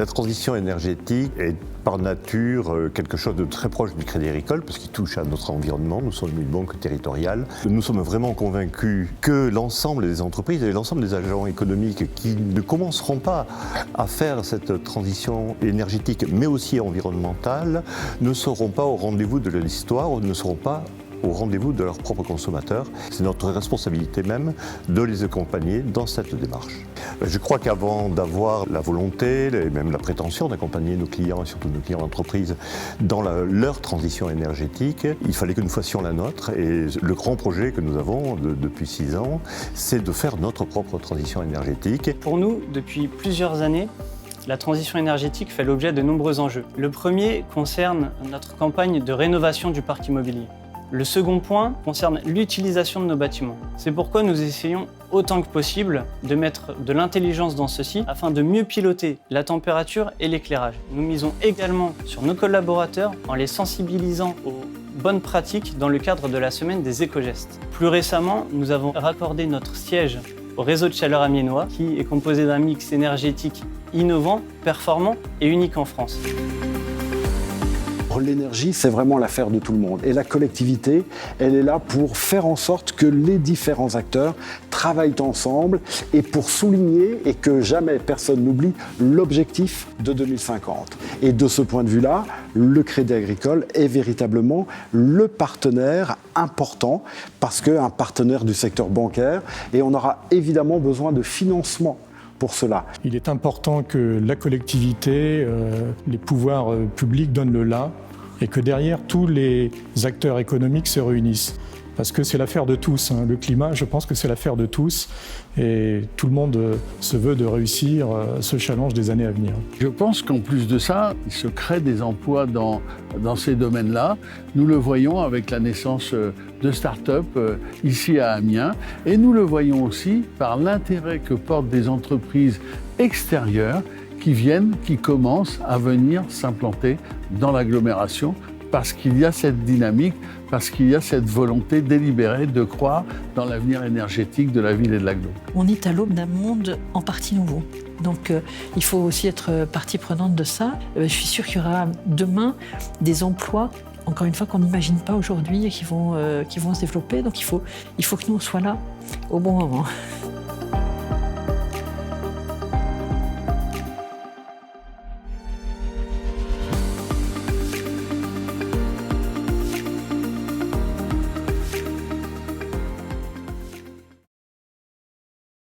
La transition énergétique est par nature quelque chose de très proche du Crédit Agricole parce qu'il touche à notre environnement. Nous sommes une banque territoriale. Nous sommes vraiment convaincus que l'ensemble des entreprises et l'ensemble des agents économiques qui ne commenceront pas à faire cette transition énergétique mais aussi environnementale ne seront pas au rendez-vous de l'histoire, ne seront pas au rendez-vous de leurs propres consommateurs. C'est notre responsabilité même de les accompagner dans cette démarche. Je crois qu'avant d'avoir la volonté et même la prétention d'accompagner nos clients et surtout nos clients d'entreprise dans leur transition énergétique, il fallait que nous fassions la nôtre et le grand projet que nous avons depuis 6 ans, c'est de faire notre propre transition énergétique. Pour nous, depuis plusieurs années, la transition énergétique fait l'objet de nombreux enjeux. Le premier concerne notre campagne de rénovation du parc immobilier. Le second point concerne l'utilisation de nos bâtiments. C'est pourquoi nous essayons autant que possible de mettre de l'intelligence dans ceci afin de mieux piloter la température et l'éclairage. Nous misons également sur nos collaborateurs en les sensibilisant aux bonnes pratiques dans le cadre de la semaine des éco-gestes. Plus récemment, nous avons raccordé notre siège au réseau de chaleur amiénois qui est composé d'un mix énergétique innovant, performant et unique en France. L'énergie, c'est vraiment l'affaire de tout le monde. Et la collectivité, elle est là pour faire en sorte que les différents acteurs travaillent ensemble et pour souligner et que jamais personne n'oublie l'objectif de 2050. Et de ce point de vue-là, le Crédit Agricole est véritablement le partenaire important parce qu'un partenaire du secteur bancaire et on aura évidemment besoin de financement pour cela. Il est important que la collectivité, les pouvoirs publics donnent le là et que derrière tous les acteurs économiques se réunissent. Parce que c'est l'affaire de tous. Le climat, je pense que c'est l'affaire de tous. Et tout le monde se veut de réussir ce challenge des années à venir. Je pense qu'en plus de ça, il se crée des emplois dans ces domaines-là. Nous le voyons avec la naissance de start-up ici à Amiens. Et nous le voyons aussi par l'intérêt que portent des entreprises extérieures qui commencent à venir s'implanter dans l'agglomération parce qu'il y a cette dynamique, parce qu'il y a cette volonté délibérée de croire dans l'avenir énergétique de la ville et de l'agglo. On est à l'aube d'un monde en partie nouveau. Donc il faut aussi être partie prenante de ça. Je suis sûre qu'il y aura demain des emplois, encore une fois, qu'on n'imagine pas aujourd'hui et qui vont se développer. Donc il faut que nous, on soit là au bon moment.